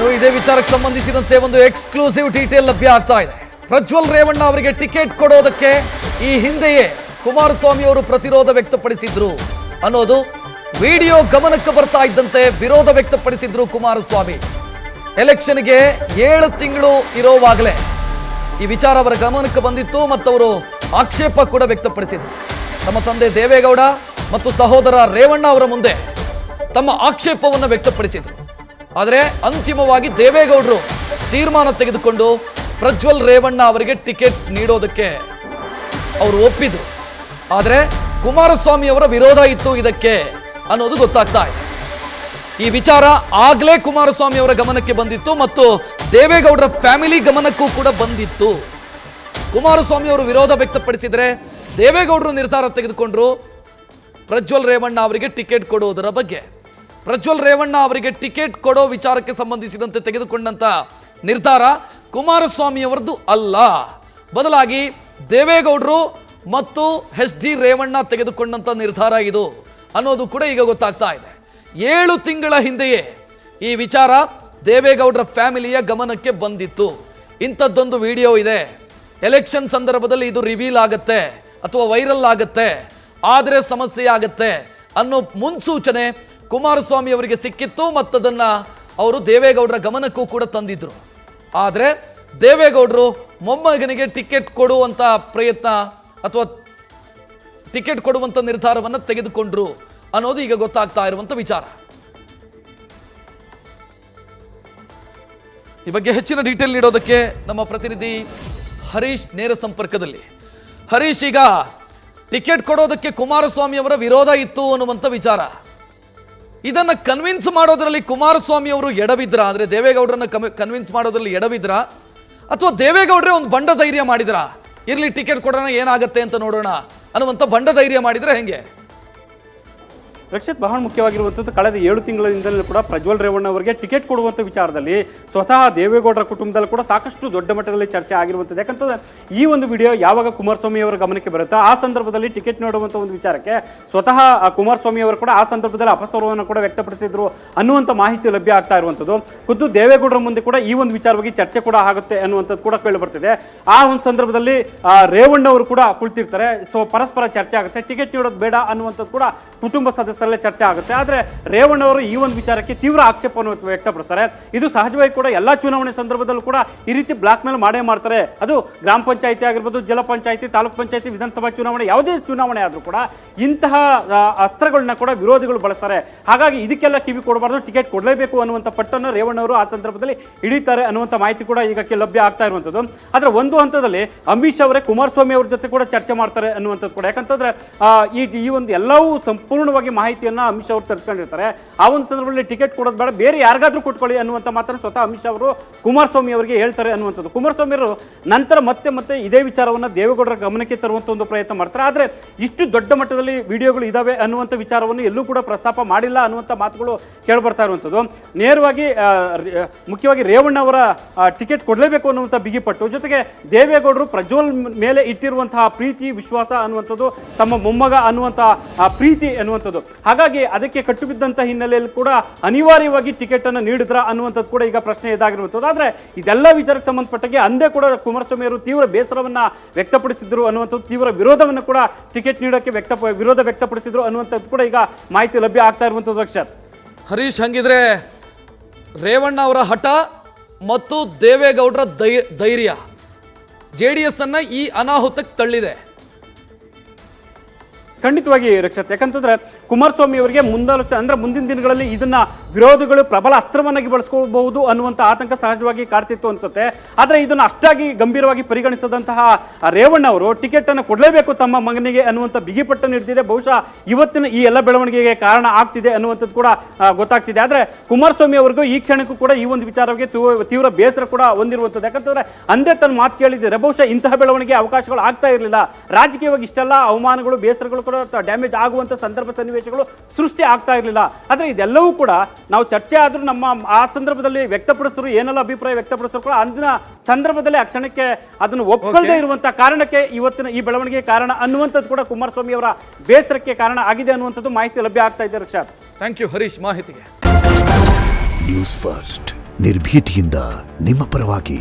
ಇದೇ ವಿಚಾರಕ್ಕೆ ಸಂಬಂಧಿಸಿದಂತೆ ಒಂದು ಎಕ್ಸ್ಕ್ಲೂಸಿವ್ ಡೀಟೇಲ್ ಲಭ್ಯ ಆಗ್ತಾ ಇದೆ. ಪ್ರಜ್ವಲ್ ರೇವಣ್ಣ ಅವರಿಗೆ ಟಿಕೆಟ್ ಕೊಡೋದಕ್ಕೆ ಈ ಹಿಂದೆಯೇ ಕುಮಾರಸ್ವಾಮಿ ಅವರು ಪ್ರತಿರೋಧ ವ್ಯಕ್ತಪಡಿಸಿದ್ರು ಅನ್ನೋದು ವಿಡಿಯೋ ಗಮನಕ್ಕೆ ಬರ್ತಾ ಇದ್ದಂತೆ ವಿರೋಧ ವ್ಯಕ್ತಪಡಿಸಿದ್ರು ಕುಮಾರಸ್ವಾಮಿ. ಎಲೆಕ್ಷನ್ಗೆ 7 ತಿಂಗಳು ಇರೋವಾಗಲೇ ಈ ವಿಚಾರ ಅವರ ಗಮನಕ್ಕೆ ಬಂದಿತ್ತು ಮತ್ತು ಅವರು ಆಕ್ಷೇಪ ಕೂಡ ವ್ಯಕ್ತಪಡಿಸಿದ್ರು. ತಮ್ಮ ತಂದೆ ದೇವೇಗೌಡ ಮತ್ತು ಸಹೋದರ ರೇವಣ್ಣ ಅವರ ಮುಂದೆ ತಮ್ಮ ಆಕ್ಷೇಪವನ್ನು ವ್ಯಕ್ತಪಡಿಸಿದ್ರು. ಆದರೆ ಅಂತಿಮವಾಗಿ ದೇವೇಗೌಡರು ತೀರ್ಮಾನ ತೆಗೆದುಕೊಂಡು ಪ್ರಜ್ವಲ್ ರೇವಣ್ಣ ಅವರಿಗೆ ಟಿಕೆಟ್ ನೀಡೋದಕ್ಕೆ ಅವರು ಒಪ್ಪಿದ್ರು. ಆದರೆ ಕುಮಾರಸ್ವಾಮಿ ಅವರ ವಿರೋಧ ಇತ್ತು ಇದಕ್ಕೆ ಅನ್ನೋದು ಗೊತ್ತಾಗ್ತಾ ಇದೆ. ಈ ವಿಚಾರ ಆಗ್ಲೇ ಕುಮಾರಸ್ವಾಮಿ ಅವರ ಗಮನಕ್ಕೆ ಬಂದಿತ್ತು ಮತ್ತು ದೇವೇಗೌಡರ ಫ್ಯಾಮಿಲಿ ಗಮನಕ್ಕೂ ಕೂಡ ಬಂದಿತ್ತು. ಕುಮಾರಸ್ವಾಮಿ ಅವರು ವಿರೋಧ ವ್ಯಕ್ತಪಡಿಸಿದರೆ ದೇವೇಗೌಡರು ನಿರ್ಧಾರ ತೆಗೆದುಕೊಂಡ್ರು ಪ್ರಜ್ವಲ್ ರೇವಣ್ಣ ಅವರಿಗೆ ಟಿಕೆಟ್ ಕೊಡುವುದರ ಬಗ್ಗೆ. ಪ್ರಜ್ವಲ್ ರೇವಣ್ಣ ಅವರಿಗೆ ಟಿಕೆಟ್ ಕೊಡೋ ವಿಚಾರಕ್ಕೆ ಸಂಬಂಧಿಸಿದಂತೆ ತೆಗೆದುಕೊಂಡಂತ ನಿರ್ಧಾರ ಕುಮಾರಸ್ವಾಮಿ ಅವರದ್ದು ಅಲ್ಲ, ಬದಲಾಗಿ ದೇವೇಗೌಡರು ಮತ್ತು HD ರೇವಣ್ಣ ತೆಗೆದುಕೊಂಡಂತ ನಿರ್ಧಾರ ಇದು ಅನ್ನೋದು ಕೂಡ ಈಗ ಗೊತ್ತಾಗ್ತಾ ಇದೆ. 7 ತಿಂಗಳ ಹಿಂದೆಯೇ ಈ ವಿಚಾರ ದೇವೇಗೌಡರ ಫ್ಯಾಮಿಲಿಯ ಗಮನಕ್ಕೆ ಬಂದಿತ್ತು. ಇಂಥದ್ದೊಂದು ವಿಡಿಯೋ ಇದೆ, ಎಲೆಕ್ಷನ್ ಸಂದರ್ಭದಲ್ಲಿ ಇದು ರಿವೀಲ್ ಆಗುತ್ತೆ ಅಥವಾ ವೈರಲ್ ಆಗುತ್ತೆ, ಆದರೆ ಸಮಸ್ಯೆ ಆಗುತ್ತೆ ಅನ್ನೋ ಮುನ್ಸೂಚನೆ ಕುಮಾರಸ್ವಾಮಿ ಅವರಿಗೆ ಸಿಕ್ಕಿತ್ತು ಮತ್ತು ಅದನ್ನ ಅವರು ದೇವೇಗೌಡರ ಗಮನಕ್ಕೂ ಕೂಡ ತಂದಿದ್ರು. ಆದರೆ ದೇವೇಗೌಡರು ಮೊಮ್ಮಗನಿಗೆ ಟಿಕೆಟ್ ಕೊಡುವಂತ ಪ್ರಯತ್ನ ಅಥವಾ ಟಿಕೆಟ್ ಕೊಡುವಂತ ನಿರ್ಧಾರವನ್ನು ತೆಗೆದುಕೊಂಡ್ರು ಅನ್ನೋದು ಈಗ ಗೊತ್ತಾಗ್ತಾ ಇರುವಂತ ವಿಚಾರ. ಈ ಬಗ್ಗೆ ಹೆಚ್ಚಿನ ಡೀಟೇಲ್ ನೀಡೋದಕ್ಕೆ ನಮ್ಮ ಪ್ರತಿನಿಧಿ ಹರೀಶ್ ನೇರ ಸಂಪರ್ಕದಲ್ಲಿ. ಹರೀಶ್, ಈಗ ಟಿಕೆಟ್ ಕೊಡೋದಕ್ಕೆ ಕುಮಾರಸ್ವಾಮಿ ಅವರ ವಿರೋಧ ಇತ್ತು ಅನ್ನುವಂಥ ವಿಚಾರ, ಇದನ್ನ ಕನ್ವಿನ್ಸ್ ಮಾಡೋದ್ರಲ್ಲಿ ಕುಮಾರಸ್ವಾಮಿ ಅವರು ಎಡವಿದ್ರ, ಅಂದ್ರೆ ದೇವೇಗೌಡರನ್ನ ಕನ್ವಿನ್ಸ್ ಮಾಡೋದ್ರಲ್ಲಿ ಎಡವಿದ್ರ ಅಥವಾ ದೇವೇಗೌಡರೇ ಒಂದು ಬಂಡ ಧೈರ್ಯ ಮಾಡಿದ್ರ, ಇರ್ಲಿ ಟಿಕೆಟ್ ಕೊಡೋಣ ಏನಾಗುತ್ತೆ ಅಂತ ನೋಡೋಣ ಅನ್ನುವಂಥ ಬಂಡ ಧೈರ್ಯ ಮಾಡಿದ್ರೆ ಹೆಂಗೆ? ರಕ್ಷಿತ್, ಬಹಳ ಮುಖ್ಯವಾಗಿರುವಂಥದ್ದು ಕಳೆದ 7 ತಿಂಗಳಿಂದಲೂ ಕೂಡ ಪ್ರಜ್ವಲ್ ರೇವಣ್ಣ ಅವರಿಗೆ ಟಿಕೆಟ್ ಕೊಡುವಂಥ ವಿಚಾರದಲ್ಲಿ ಸ್ವತಃ ದೇವೇಗೌಡರ ಕುಟುಂಬದಲ್ಲಿ ಕೂಡ ಸಾಕಷ್ಟು ದೊಡ್ಡ ಮಟ್ಟದಲ್ಲಿ ಚರ್ಚೆ ಆಗಿರುವಂಥದ್ದು. ಯಾಕಂತಂದ್ರೆ ಈ ಒಂದು ವಿಡಿಯೋ ಯಾವಾಗ ಕುಮಾರಸ್ವಾಮಿ ಅವರ ಗಮನಕ್ಕೆ ಬರುತ್ತೋ ಆ ಸಂದರ್ಭದಲ್ಲಿ ಟಿಕೆಟ್ ನೀಡುವಂಥ ಒಂದು ವಿಚಾರಕ್ಕೆ ಸ್ವತಃ ಕುಮಾರಸ್ವಾಮಿ ಅವರು ಕೂಡ ಆ ಸಂದರ್ಭದಲ್ಲಿ ಅಪಸ್ವರವನ್ನು ಕೂಡ ವ್ಯಕ್ತಪಡಿಸಿದ್ರು ಅನ್ನುವಂಥ ಮಾಹಿತಿ ಲಭ್ಯ ಆಗ್ತಾ ಇರುವಂಥದ್ದು. ಖುದ್ದು ದೇವೇಗೌಡರ ಮುಂದೆ ಕೂಡ ಈ ಒಂದು ವಿಚಾರವಾಗಿ ಚರ್ಚೆ ಕೂಡ ಆಗುತ್ತೆ ಅನ್ನುವಂಥದ್ದು ಕೂಡ ಕೇಳಿ ಬರ್ತಿದೆ. ಆ ಒಂದು ಸಂದರ್ಭದಲ್ಲಿ ರೇವಣ್ಣ ಅವರು ಕೂಡ ಕುಳಿತಿರ್ತಾರೆ. ಸೊ ಪರಸ್ಪರ ಚರ್ಚೆ ಆಗುತ್ತೆ, ಟಿಕೆಟ್ ನೀಡೋದು ಬೇಡ ಅನ್ನುವಂಥದ್ದು ಕೂಡ ಕುಟುಂಬ ಸದಸ್ಯರಲ್ಲೇ ಚರ್ಚೆ ಆಗುತ್ತೆ. ಆದರೆ ರೇವಣ್ಣ ಅವರು ಈ ಒಂದು ವಿಚಾರಕ್ಕೆ ತೀವ್ರ ಆಕ್ಷೇಪವನ್ನು ವ್ಯಕ್ತಪಡಿಸ್ತಾರೆ. ಇದು ಸಹಜವಾಗಿ ಕೂಡ ಎಲ್ಲ ಚುನಾವಣೆ ಸಂದರ್ಭದಲ್ಲೂ ಕೂಡ ಈ ರೀತಿ ಬ್ಲಾಕ್ ಮೇಲ್ ಮಾಡೇ ಮಾಡ್ತಾರೆ. ಅದು ಗ್ರಾಮ ಪಂಚಾಯಿತಿ ಆಗಿರ್ಬೋದು, ಜಿಲ್ಲಾ ಪಂಚಾಯಿತಿ, ತಾಲೂಕ್ ಪಂಚಾಯಿತಿ, ವಿಧಾನಸಭಾ ಚುನಾವಣೆ, ಯಾವುದೇ ಚುನಾವಣೆ ಆದರೂ ಕೂಡ ಇಂತಹ ಅಸ್ತ್ರಗಳನ್ನ ಕೂಡ ವಿರೋಧಿಗಳು ಬಳಸ್ತಾರೆ. ಹಾಗಾಗಿ ಇದಕ್ಕೆಲ್ಲ ಕಿವಿ ಕೊಡಬಾರ್ದು, ಟಿಕೆಟ್ ಕೊಡಲೇಬೇಕು ಅನ್ನುವಂಥ ಪಟ್ಟನ್ನು ರೇವಣ್ಣ ಅವರು ಆ ಸಂದರ್ಭದಲ್ಲಿ ಹಿಡಿತಾರೆ ಅನ್ನುವಂಥ ಮಾಹಿತಿ ಕೂಡ ಈಗ ಲಭ್ಯ ಆಗ್ತಾ ಇರುವಂಥದ್ದು. ಆದರೆ ಒಂದು ಹಂತದಲ್ಲಿ ಅಮಿತ್ ಶಾ ಅವರೇ ಕುಮಾರಸ್ವಾಮಿ ಅವ್ರ ಜೊತೆ ಕೂಡ ಚರ್ಚೆ ಮಾಡ್ತಾರೆ ಅನ್ನುವಂಥದ್ದು ಕೂಡ. ಯಾಕಂತಂದ್ರೆ ಈ ಒಂದು ಎಲ್ಲವೂ ಸಂಪೂರ್ಣವಾಗಿ ಮಾಹಿತಿಯನ್ನು ಅಮಿತ್ ಶಾ ಅವರು ತರಿಸ್ಕೊಂಡಿರ್ತಾರೆ. ಆ ಒಂದು ಸಂದರ್ಭದಲ್ಲಿ ಟಿಕೆಟ್ ಕೊಡೋದು ಬೇಡ, ಬೇರೆ ಯಾರಿಗಾದ್ರೂ ಕೊಟ್ಕೊಳ್ಳಿ ಅನ್ನುವಂಥ ಮಾತನ್ನು ಸ್ವತಃ ಅಮಿತ್ ಶಾ ಅವರು ಕುಮಾರಸ್ವಾಮಿ ಅವರಿಗೆ ಹೇಳ್ತಾರೆ ಅನ್ನುವಂಥದ್ದು. ಕುಮಾರಸ್ವಾಮಿ ಅವರು ನಂತರ ಮತ್ತೆ ಇದೇ ವಿಚಾರವನ್ನು ದೇವೇಗೌಡರ ಗಮನಕ್ಕೆ ತರುವಂಥ ಒಂದು ಪ್ರಯತ್ನ ಮಾಡ್ತಾರೆ. ಆದರೆ ಇಷ್ಟು ದೊಡ್ಡ ಮಟ್ಟದಲ್ಲಿ ವಿಡಿಯೋಗಳು ಇದಾವೆ ಅನ್ನುವಂಥ ವಿಚಾರವನ್ನು ಎಲ್ಲೂ ಕೂಡ ಪ್ರಸ್ತಾಪ ಮಾಡಿಲ್ಲ ಅನ್ನುವಂಥ ಮಾತುಗಳು ಕೇಳಿಬರ್ತಾ ಇರುವಂಥದ್ದು. ನೇರವಾಗಿ ಮುಖ್ಯವಾಗಿ ರೇವಣ್ಣ ಅವರ ಟಿಕೆಟ್ ಕೊಡಲೇಬೇಕು ಅನ್ನುವಂಥ ಬಿಗಿಪಟ್ಟು, ಜೊತೆಗೆ ದೇವೇಗೌಡರು ಪ್ರಜ್ವಲ್ ಮೇಲೆ ಇಟ್ಟಿರುವಂತಹ ಪ್ರೀತಿ, ವಿಶ್ವಾಸ ಅನ್ನುವಂಥದ್ದು, ತಮ್ಮ ಮೊಮ್ಮಗ ಅನ್ನುವಂಥ ಪ್ರೀತಿ ಅನ್ನುವಂಥದ್ದು. ಹಾಗಾಗಿ ಅದಕ್ಕೆ ಕಟ್ಟು ಬಿದ್ದಂಥ ಹಿನ್ನೆಲೆಯಲ್ಲಿ ಕೂಡ ಅನಿವಾರ್ಯವಾಗಿ ಟಿಕೆಟ್ ಅನ್ನು ನೀಡಿದ್ರ ಅನ್ನುವಂಥದ್ದು ಕೂಡ ಈಗ ಪ್ರಶ್ನೆ ಇದಾಗಿರುವಂಥದ್ದು. ಆದರೆ ಇದೆಲ್ಲ ವಿಚಾರಕ್ಕೆ ಸಂಬಂಧಪಟ್ಟಾಗೆ ಅಂದೇ ಕೂಡ ಕುಮಾರಸ್ವಾಮಿ ಅವರು ತೀವ್ರ ಬೇಸರವನ್ನ ವ್ಯಕ್ತಪಡಿಸಿದ್ರು ಅನ್ನುವಂಥದ್ದು, ತೀವ್ರ ವಿರೋಧವನ್ನು ಕೂಡ ಟಿಕೆಟ್ ನೀಡೋಕ್ಕೆ ವಿರೋಧ ವ್ಯಕ್ತಪಡಿಸಿದ್ರು ಅನ್ನುವಂಥದ್ದು ಕೂಡ ಈಗ ಮಾಹಿತಿ ಲಭ್ಯ ಆಗ್ತಾ ಇರುವಂಥದ್ದು. ಅಕ್ಷರ್, ಹರೀಶ್, ಹಂಗಿದ್ರೆ ರೇವಣ್ಣ ಅವರ ಹಠ ಮತ್ತು ದೇವೇಗೌಡರ ಧೈರ್ಯ JDS ಅನ್ನ ಈ ಅನಾಹುತಕ್ಕೆ ತಳ್ಳಿದೆ. ಖಂಡಿತವಾಗಿ ರಕ್ಷತ್, ಯಾಕಂತಂದ್ರೆ ಕುಮಾರಸ್ವಾಮಿ ಅವರಿಗೆ ಮುಂದಿನ ದಿನಗಳಲ್ಲಿ ಇದನ್ನ ವಿರೋಧಿಗಳು ಪ್ರಬಲ ಅಸ್ತ್ರವನ್ನಾಗಿ ಬಳಸ್ಕೋಬಹುದು ಅನ್ನುವಂಥ ಆತಂಕ ಸಹಜವಾಗಿ ಕಾಡ್ತಿತ್ತು ಅನ್ಸುತ್ತೆ. ಆದರೆ ಇದನ್ನು ಅಷ್ಟಾಗಿ ಗಂಭೀರವಾಗಿ ಪರಿಗಣಿಸದಂತಹ ರೇವಣ್ಣ ಅವರು ಟಿಕೆಟ್ ಅನ್ನು ಕೊಡಲೇಬೇಕು ತಮ್ಮ ಮಗನಿಗೆ ಅನ್ನುವಂಥ ಬಿಗಿಪಟ್ಟು ನೀಡ್ತಿದೆ. ಬಹುಶಃ ಇವತ್ತಿನ ಈ ಎಲ್ಲ ಬೆಳವಣಿಗೆಗೆ ಕಾರಣ ಆಗ್ತಿದೆ ಅನ್ನುವಂಥದ್ದು ಕೂಡ ಗೊತ್ತಾಗ್ತಿದೆ. ಆದರೆ ಕುಮಾರಸ್ವಾಮಿ ಅವರಿಗೂ ಈ ಕ್ಷಣಕ್ಕೂ ಕೂಡ ಈ ಒಂದು ವಿಚಾರವಾಗಿ ತೀವ್ರ ಬೇಸರ ಕೂಡ ಹೊಂದಿರುವಂಥದ್ದು. ಯಾಕಂತಂದ್ರೆ ಅಂದೇ ತನ್ನ ಮಾತು ಕೇಳಿದ್ದಾರೆ, ಬಹುಶಃ ಇಂತಹ ಬೆಳವಣಿಗೆ ಅವಕಾಶಗಳು ಆಗ್ತಾ ಇರಲಿಲ್ಲ. ರಾಜಕೀಯವಾಗಿ ಇಷ್ಟೆಲ್ಲ ಅವಮಾನಗಳು, ಬೇಸರಗಳು ಕೂಡ ಡ್ಯಾಮೇಜ್ ಆಗುವಂಥ ಸಂದರ್ಭ ಸನ್ನಿವೇಶಗಳು ಸೃಷ್ಟಿ ಆಗ್ತಾ ಇರಲಿಲ್ಲ. ಆದರೆ ಇದೆಲ್ಲವೂ ಕೂಡ ನಾವು ಚರ್ಚೆ ಆದರೂ ನಮ್ಮ ಆ ಸಂದರ್ಭದಲ್ಲಿ ವ್ಯಕ್ತಪಡಿಸಿದ್ರು, ಏನೆಲ್ಲ ಅಭಿಪ್ರಾಯ ವ್ಯಕ್ತಪಡಿಸಿದ್ರು ಕೂಡ ಅಂದಿನ ಸಂದರ್ಭದಲ್ಲಿ ಆ ಕ್ಷಣಕ್ಕೆ ಅದನ್ನು ಒಪ್ಕೊಳ್ಳದೆ ಇರುವಂಥ ಕಾರಣಕ್ಕೆ ಇವತ್ತಿನ ಈ ಬೆಳವಣಿಗೆ ಕಾರಣ ಅನ್ನುವಂಥದ್ದು ಕೂಡ ಕುಮಾರಸ್ವಾಮಿ ಅವರ ಬೇಸರಕ್ಕೆ ಕಾರಣ ಆಗಿದೆ ಅನ್ನುವಂಥದ್ದು ಮಾಹಿತಿ ಲಭ್ಯ ಆಗ್ತಾ ಇದೆ. ರಕ್ಷಾ, ಥ್ಯಾಂಕ್ ಯು ಹರೀಶ್ ಮಾಹಿತಿಗೆ. ನ್ಯೂಸ್ ಫಸ್ಟ್ ನಿರ್ಭೀತಿಯಿಂದ ನಿಮ್ಮ ಪರವಾಗಿ.